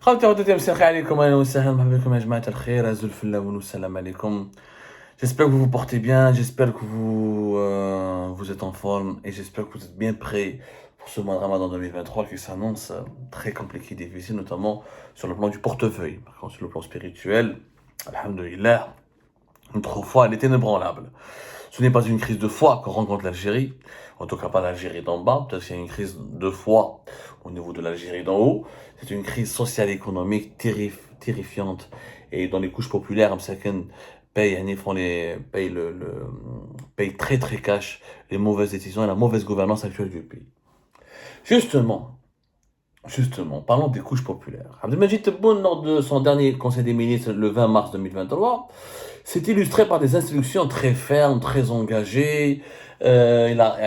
خاوتي عودتي مساء عليكم اهلا وسهلا مرحبا بكم يا جماعه الخير ازول في الله والسلام عليكم. J'espère que vous vous portez bien, j'espère que vous êtes en forme et j'espère que vous êtes bien prêts pour ce mois de Ramadan 2023 qui s'annonce très compliqué, difficile, notamment sur le plan du portefeuille. Par contre, sur le plan spirituel, alhamdoulilah, notre foi elle est inébranlable. Ce n'est pas une crise de foi que rencontre l'Algérie, en tout cas pas l'Algérie d'en bas, peut-être qu'il y a une crise de foi au niveau de l'Algérie d'en haut. C'est une crise sociale et économique terrifiante. Et dans les couches populaires, Amsaken paye très très cash les mauvaises décisions et la mauvaise gouvernance actuelle du pays. Justement, parlons des couches populaires. Abdelmajid Tebboune, lors de son dernier conseil des ministres le 20 mars 2023, s'est illustré par des instructions très fermes, très engagées. Il a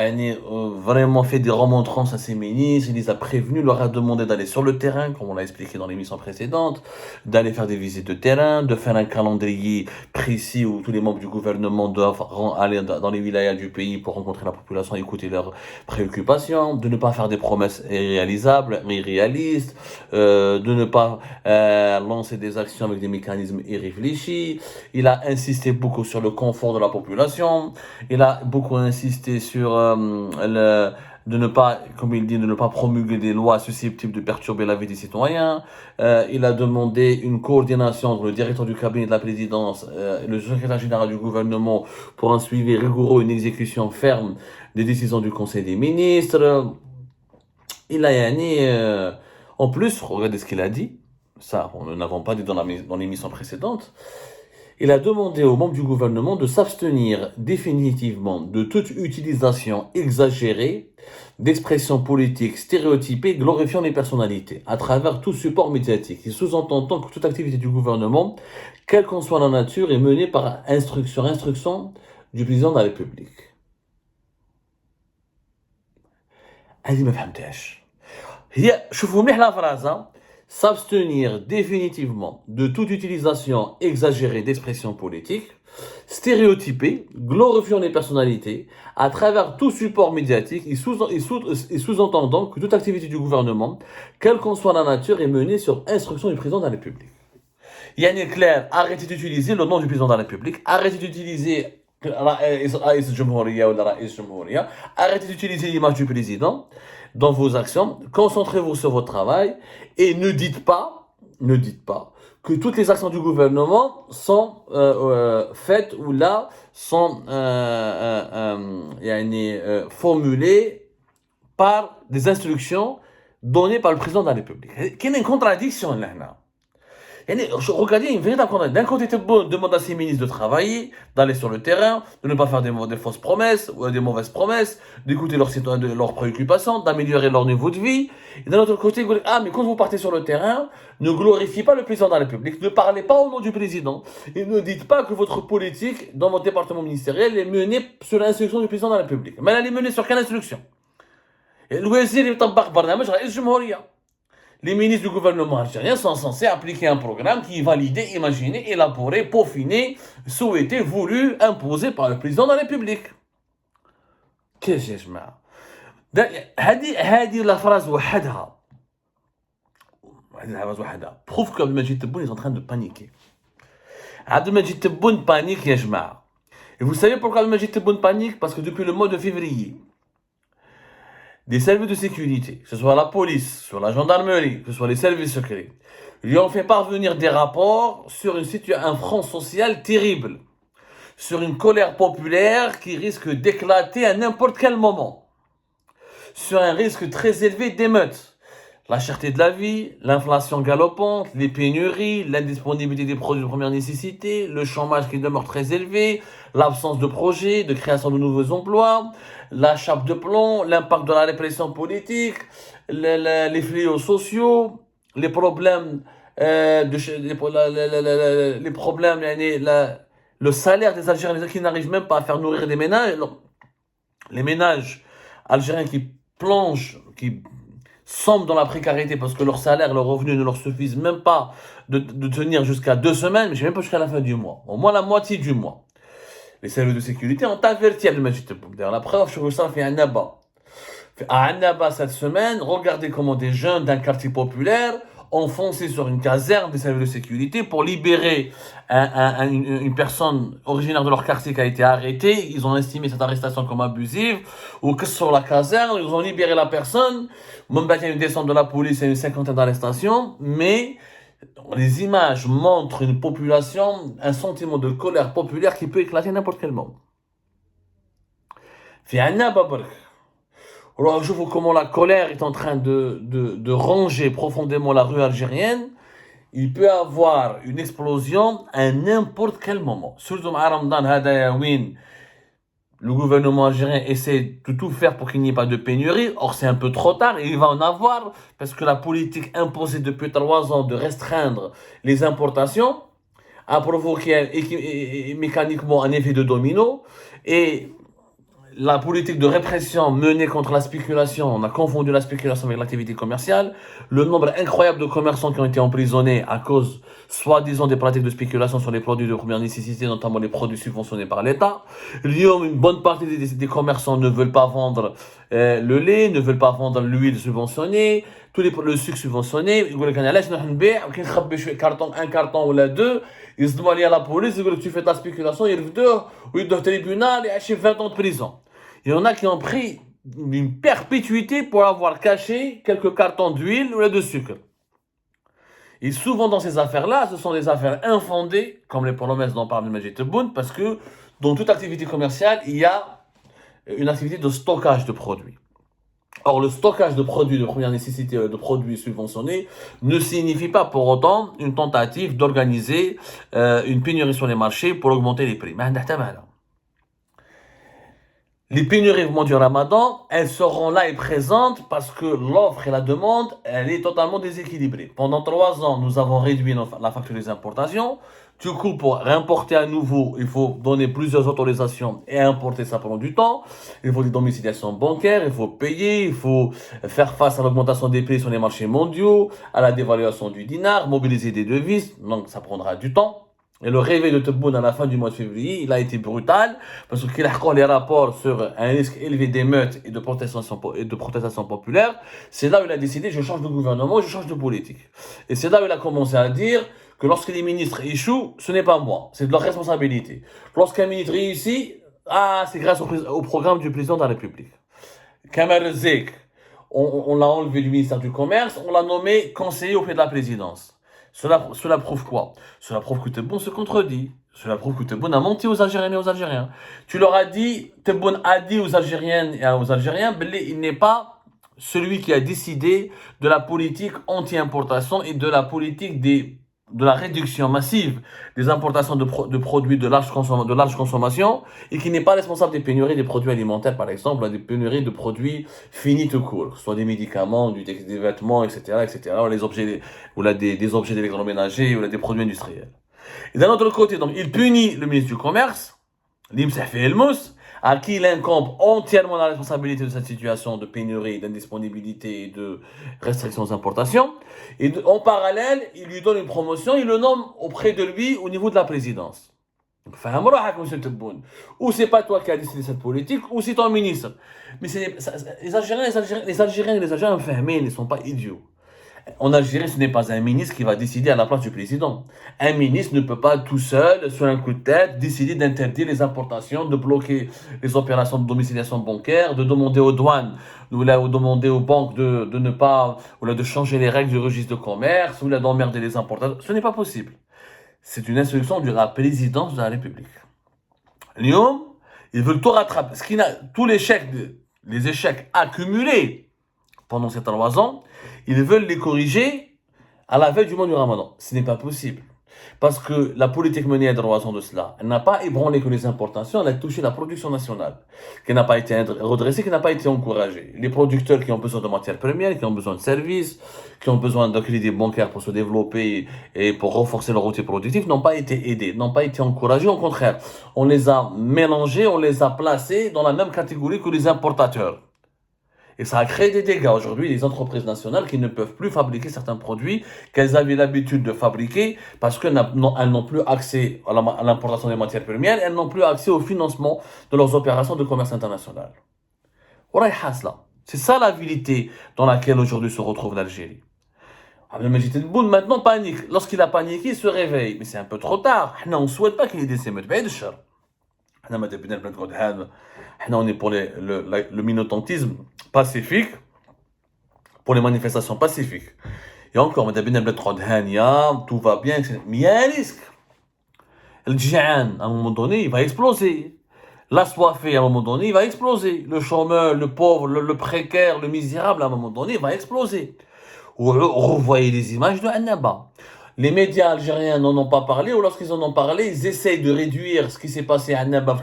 vraiment fait des remontrances à ses ministres, il les a prévenus, leur a demandé d'aller sur le terrain, comme on l'a expliqué dans l'émission précédente, d'aller faire des visites de terrain, de faire un calendrier précis où tous les membres du gouvernement doivent aller dans les wilayas du pays pour rencontrer la population, écouter leurs préoccupations, de ne pas faire des promesses irréalisables, irréalistes, de ne pas lancer des actions avec des mécanismes irréfléchis. Il a insisté beaucoup sur le confort de la population, il a beaucoup insisté sur de ne pas, comme il dit, de ne pas promulguer des lois susceptibles de perturber la vie des citoyens. Il a demandé une coordination entre le directeur du cabinet de la présidence et le secrétaire général du gouvernement pour un suivi rigoureux et une exécution ferme des décisions du Conseil des ministres. Il a en plus, regardez ce qu'il a dit, ça, nous n'avons pas dit dans l'émission précédente. Il a demandé aux membres du gouvernement de s'abstenir définitivement de toute utilisation exagérée d'expressions politiques stéréotypées glorifiant les personnalités à travers tout support médiatique, et sous-entendant que toute activité du gouvernement, quelle qu'en soit la nature, est menée par instruction du président de la République. هذه ما فهمتهاش. هي شوفوا مليح la phrase. S'abstenir définitivement de toute utilisation exagérée d'expressions politiques, stéréotypées, glorifiant les personnalités, à travers tout support médiatique et sous-entendant que toute activité du gouvernement, quelle qu'en soit la nature, est menée sur instruction du président de la République. Yannick Claire, arrêtez d'utiliser le nom du président de la République, arrêtez d'utiliser arrêtez d'utiliser l'image du président dans vos actions, concentrez-vous sur votre travail et ne dites pas que toutes les actions du gouvernement sont faites ou là sont formulées par des instructions données par le président de la République. Il y a une contradiction là. Regardez une véritable contradiction. D'un côté, Tebboune demande à ses ministres de travailler, d'aller sur le terrain, de ne pas faire des fausses promesses ou des mauvaises promesses, d'écouter leurs préoccupations, d'améliorer leur niveau de vie. Et d'un autre côté, mais quand vous partez sur le terrain, ne glorifiez pas le président de la République, ne parlez pas au nom du président, et ne dites pas que votre politique dans votre département ministériel est menée sur l'instruction du président de la République. Mais elle est menée sur quelle instruction? Les ministres du gouvernement algérien sont censés appliquer un programme qui est validé, imaginé, élaboré, peaufiné, souhaité, voulu, imposé par le président de la République. Qu'est-ce que je هذه la phrase وحدها prouve que Abdelmajid Tebboune est en train de paniquer. Abdelmajid Tebboune panique, ya jma'a. Et vous savez pourquoi Abdelmajid Tebboune panique? Parce que depuis le mois de février, des services de sécurité, que ce soit la police, sur la gendarmerie, que ce soit les services secrets, lui ont fait parvenir des rapports sur un front social terrible, sur une colère populaire qui risque d'éclater à n'importe quel moment, sur un risque très élevé d'émeutes. La cherté de la vie, l'inflation galopante, les pénuries, l'indisponibilité des produits de première nécessité, le chômage qui demeure très élevé, l'absence de projets, de création de nouveaux emplois, la chape de plomb, l'impact de la répression politique, les fléaux sociaux, les problèmes, le salaire des Algériens qui n'arrivent même pas à faire nourrir des ménages, les ménages algériens qui plongent, qui sombrent dans la précarité parce que leur salaire, leur revenu ne leur suffisent même pas de tenir jusqu'à 2 semaines, mais même pas jusqu'à la fin du mois, au moins la moitié du mois. Les services de sécurité ont averti Abdelmajid Tebboune. D'ailleurs, la preuve, je ça fait un abat. À Annaba cette semaine, regardez comment des jeunes d'un quartier populaire enfoncé sur une caserne des services de sécurité pour libérer une personne originaire de leur quartier qui a été arrêtée. Ils ont estimé cette arrestation comme abusive, ou que sur la caserne, ils ont libéré la personne. Même il y a une descente de la police et une cinquantaine d'arrestations, mais les images montrent une population, un sentiment de colère populaire qui peut éclater n'importe quel moment. Alors, je vois comment la colère est en train de ronger profondément la rue algérienne. Il peut y avoir une explosion à n'importe quel moment. Surtout à Ramadan, le gouvernement algérien essaie de tout faire pour qu'il n'y ait pas de pénurie. Or, c'est un peu trop tard et il va en avoir parce que la politique imposée depuis 3 ans de restreindre les importations a provoqué mécaniquement un effet de domino. Et la politique de répression menée contre la spéculation, on a confondu la spéculation avec l'activité commerciale. Le nombre incroyable de commerçants qui ont été emprisonnés à cause, soi-disant, des pratiques de spéculation sur les produits de première nécessité, notamment les produits subventionnés par l'État. Une bonne partie des commerçants ne veulent pas vendre le lait, ne veulent pas vendre l'huile subventionnée, le sucre subventionné. Ils disent un carton ou la deux. Ils se demandent à la police, ils disent tu fais de la spéculation, ils reviennent au tribunal et achètent 20 ans de prison. Il y en a qui ont pris une perpétuité pour avoir caché quelques cartons d'huile ou de sucre. Et souvent dans ces affaires-là, ce sont des affaires infondées, comme les promesses dont parle Majid Tebboune, parce que dans toute activité commerciale, il y a une activité de stockage de produits. Or, le stockage de produits de première nécessité, de produits subventionnés, ne signifie pas pour autant une tentative d'organiser une pénurie sur les marchés pour augmenter les prix. Les pénuries au moment du Ramadan, elles seront là et présentes parce que l'offre et la demande, elle est totalement déséquilibrée. Pendant 3 ans, nous avons réduit la facture des importations. Du coup, pour réimporter à nouveau, il faut donner plusieurs autorisations et importer, ça prend du temps. Il faut des domiciliations bancaires, il faut payer, il faut faire face à l'augmentation des prix sur les marchés mondiaux, à la dévaluation du dinar, mobiliser des devises, donc ça prendra du temps. Et le réveil de Tebboune à la fin du mois de février, il a été brutal, parce qu'il a les rapports sur un risque élevé d'émeutes et de protestation populaire. C'est là où il a décidé, je change de gouvernement, je change de politique. Et c'est là où il a commencé à dire que lorsque les ministres échouent, ce n'est pas moi, c'est de leur responsabilité. Lorsqu'un ministre réussit, c'est grâce au programme du président de la République. Kamal Zek, on l'a enlevé du ministère du Commerce, on l'a nommé conseiller auprès de la présidence. Cela prouve quoi? Cela prouve que Tebboune se contredit. Cela prouve que Tebboune a menti aux Algériennes et aux Algériens. Tu leur as dit, Tebboune a dit aux Algériennes et aux Algériens, il n'est pas celui qui a décidé de la politique anti-importation et de la politique de la réduction massive des importations de produits de large consommation et qui n'est pas responsable des pénuries des produits alimentaires, par exemple, des pénuries de produits finis tout court, soit des médicaments, des vêtements, etc., ou des objets d'électroménager, ou des produits industriels. Et d'un autre côté, donc, il punit le ministre du Commerce, l'Imsaf El-Mous, à qui il incombe entièrement la responsabilité de cette situation de pénurie, d'indisponibilité et de restrictions aux importations. Et en parallèle, il lui donne une promotion, il le nomme auprès de lui au niveau de la présidence. M. Tebboune. Ou c'est pas toi qui as décidé cette politique, ou c'est ton ministre. Mais les Algériens et les Algériens, ils ne sont pas idiots. En Algérie, ce n'est pas un ministre qui va décider à la place du président. Un ministre ne peut pas tout seul, sur un coup de tête, décider d'interdire les importations, de bloquer les opérations de domiciliation bancaire, de demander aux douanes, ou demander aux banques de ne pas, ou de changer les règles du registre de commerce, ou d'emmerder les importateurs. Ce n'est pas possible. C'est une instruction de la présidence de la République. Lyon, ils veulent tout rattraper. Tous les échecs accumulés pendant ces 3 ans, ils veulent les corriger à la veille du mois du Ramadan. Ce n'est pas possible. Parce que la politique menée à 3 ans de cela, elle n'a pas ébranlé que les importations, elle a touché la production nationale, qui n'a pas été redressée, qui n'a pas été encouragée. Les producteurs qui ont besoin de matières premières, qui ont besoin de services, qui ont besoin d'un crédit bancaire pour se développer et pour renforcer leur outil productif, n'ont pas été aidés, n'ont pas été encouragés. Au contraire, on les a mélangés, on les a placés dans la même catégorie que les importateurs. Et ça a créé des dégâts. Aujourd'hui, les entreprises nationales qui ne peuvent plus fabriquer certains produits qu'elles avaient l'habitude de fabriquer parce qu'elles n'ont plus accès à l'importation des matières premières, elles n'ont plus accès au financement de leurs opérations de commerce international. C'est ça la vérité dans laquelle aujourd'hui se retrouve l'Algérie. Abdelmajid Tebboune maintenant panique. Lorsqu'il a paniqué, il se réveille. Mais c'est un peu trop tard. On ne souhaite pas qu'il ait des émeutes. On est pour le militantisme pacifique, pour les manifestations pacifiques. Et encore, tout va bien, mais il y a un risque. Le djihad, à un moment donné, il va exploser. L'assoiffé, à un moment donné, il va exploser. Le chômeur, le pauvre, le précaire, le misérable, à un moment donné, il va exploser. Revoyez les images de Annaba. Les médias algériens n'en ont pas parlé, ou lorsqu'ils en ont parlé, ils essayent de réduire ce qui s'est passé à Annaba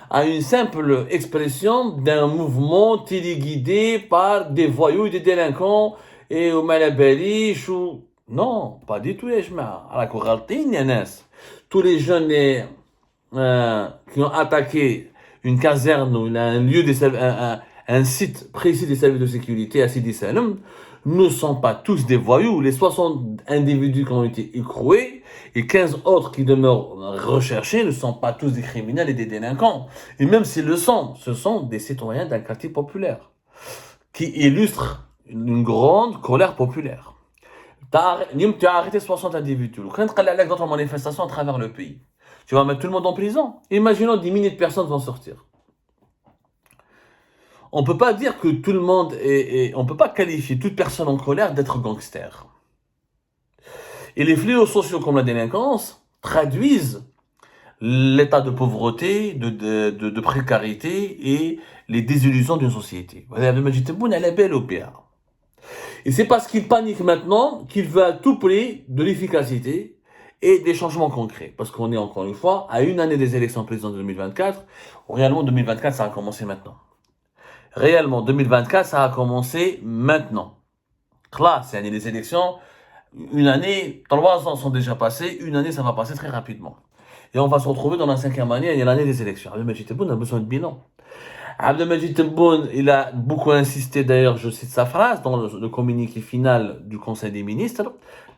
à une simple expression d'un mouvement téléguidé par des voyous et des délinquants et au Malabalish ou... Non, pas du tout, à la Kouraltine, tous les jeunes qui ont attaqué une caserne ou un lieu un site précis des services de sécurité à Sidi Salem ne sont pas tous des voyous. Les 60 individus qui ont été écroués et 15 autres qui demeurent recherchés ne sont pas tous des criminels et des délinquants. Et même s'ils le sont, ce sont des citoyens d'un quartier populaire qui illustrent une grande colère populaire. Tu as arrêté 60 individus. Quand tu as d'autres manifestations à travers le pays, tu vas mettre tout le monde en prison. Imaginons 10 milliers de personnes vont sortir. On ne peut pas dire que tout le monde on ne peut pas qualifier toute personne en colère d'être gangster. Et les fléaux sociaux comme la délinquance traduisent l'état de pauvreté, de précarité et les désillusions d'une société. Abdelmajid Tebboune, elle est belle au pire. Et c'est parce qu'il panique maintenant qu'il veut à tout prix de l'efficacité et des changements concrets. Parce qu'on est encore une fois à une année des élections présidentielles de 2024. Réellement, 2024, ça a commencé maintenant. Réellement, 2024, ça a commencé maintenant. Là, c'est l'année des élections. Une année, 3 ans sont déjà passés. Une année, ça va passer très rapidement. Et on va se retrouver dans la 5e année, il y a l'année des élections. Abdelmajid Tebboune a besoin de bilan. Abdelmajid Tebboune, il a beaucoup insisté, d'ailleurs, je cite sa phrase, dans le communiqué final du Conseil des ministres,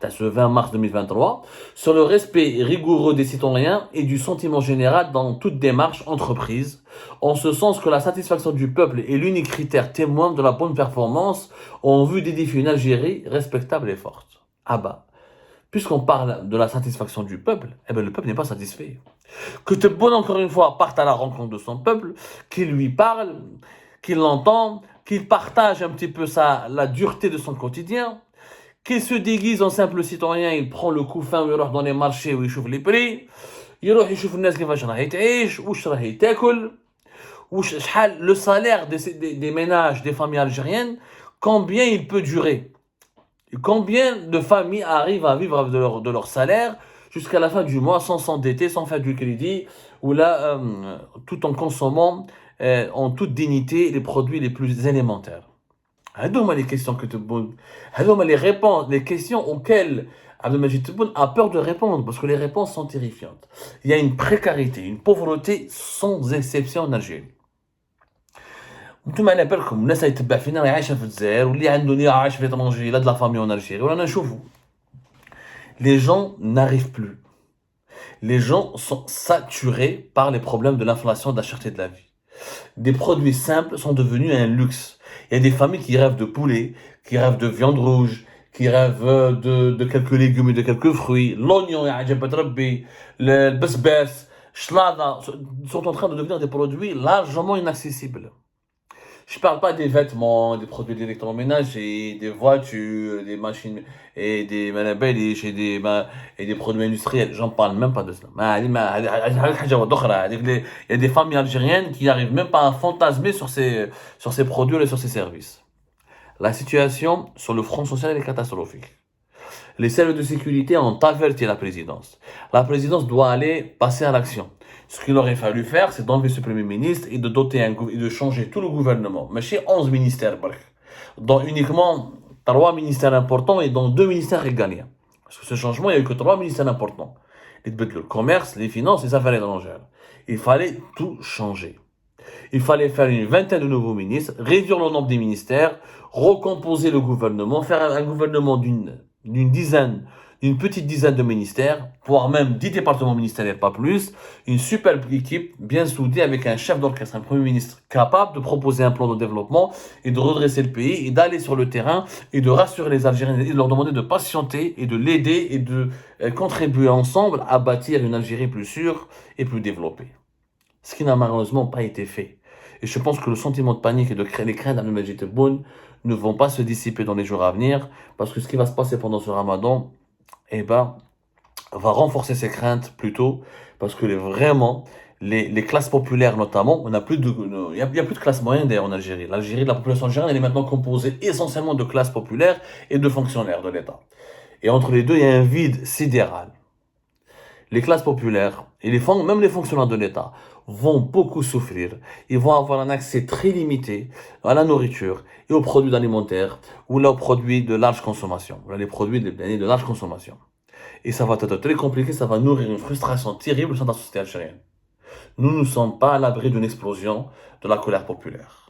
ce 20 mars 2023, sur le respect rigoureux des citoyens et du sentiment général dans toute démarche entreprise, en ce sens que la satisfaction du peuple est l'unique critère témoin de la bonne performance en vue d'édifier une Algérie respectable et forte. Ah bah, puisqu'on parle de la satisfaction du peuple, eh ben le peuple n'est pas satisfait. Que Tebboune, encore une fois, parte à la rencontre de son peuple, qu'il lui parle, qu'il l'entend, qu'il partage un petit peu la dureté de son quotidien, qu'il se déguise en simple citoyen, il prend le coup fin, il va dans les marchés où il chauffe les prix, il va يشوف الناس كيفاش راهي تعيش, واش راهي تاكل, le salaire des ménages, des familles algériennes, combien il peut durer. Et combien de familles arrivent à vivre de leur salaire jusqu'à la fin du mois sans s'endetter, sans faire du crédit, ou là, tout en consommant en toute dignité les produits les plus élémentaires. هذوما les questions que Tebboune, هذوما les réponses, les questions auxquelles Abdelmajid Tebboune a peur de répondre, parce que les réponses sont terrifiantes. Il y a une précarité, une pauvreté sans exception en Algérie. نتوما على بالكم الناس اللي يتبع فينا راهي عايشه في الجزائر واللي عنده نيه عايش في طنجة لا de la famille en Algérie ورانا نشوفوا. Les gens n'arrivent plus. Les gens sont saturés par les problèmes de l'inflation, de la cherté de la vie. Des produits simples sont devenus un luxe. Il y a des familles qui rêvent de poulet, qui rêvent de viande rouge, qui rêvent de quelques légumes et de quelques fruits. L'oignon, le besbès, shlada, sont en train de devenir des produits largement inaccessibles. Je ne parle pas des vêtements, des produits d'électroménager, des voitures, des machines et des manabelish et des produits industriels. J'en parle même pas de cela. Il y a des familles algériennes qui n'arrivent même pas à fantasmer sur ces produits et sur ces services. La situation sur le front social est catastrophique. Les services de sécurité ont averti la présidence. La présidence doit aller passer à l'action. Ce qu'il aurait fallu faire, c'est d'enlever ce premier ministre et de doter et de changer tout le gouvernement. Mais chez 11 ministères, dont uniquement 3 ministères importants et dont 2 ministères régaliens. Parce que ce changement, il n'y a eu que 3 ministères importants. Le commerce, les finances, les affaires étrangères. Il fallait tout changer. Il fallait faire une vingtaine de nouveaux ministres, réduire le nombre des ministères, recomposer le gouvernement, faire un gouvernement d'une dizaine une petite dizaine de ministères, voire même 10 départements ministériels, pas plus, une superbe équipe bien soudée avec un chef d'orchestre, un premier ministre capable de proposer un plan de développement et de redresser le pays et d'aller sur le terrain et de rassurer les Algériens et de leur demander de patienter et de l'aider et de contribuer ensemble à bâtir une Algérie plus sûre et plus développée. Ce qui n'a malheureusement pas été fait. Et je pense que le sentiment de panique et de les craintes d'Abdelmajid Tebboune ne vont pas se dissiper dans les jours à venir, parce que ce qui va se passer pendant ce ramadan, eh ben, va renforcer ces craintes plutôt, parce que vraiment, les classes populaires notamment, on a plus de, il y a plus de classe moyenne d'ailleurs en Algérie. L'Algérie, la population algérienne, elle est maintenant composée essentiellement de classes populaires et de fonctionnaires de l'État. Et entre les deux, il y a un vide sidéral. Les classes populaires et même les fonctionnaires de l'État vont beaucoup souffrir. Ils vont avoir un accès très limité à la nourriture et aux produits alimentaires ou aux produits de large consommation. Voilà, les produits de large consommation. Et ça va être très compliqué, ça va nourrir une frustration terrible au sein de la société algérienne. Nous ne sommes pas à l'abri d'une explosion de la colère populaire.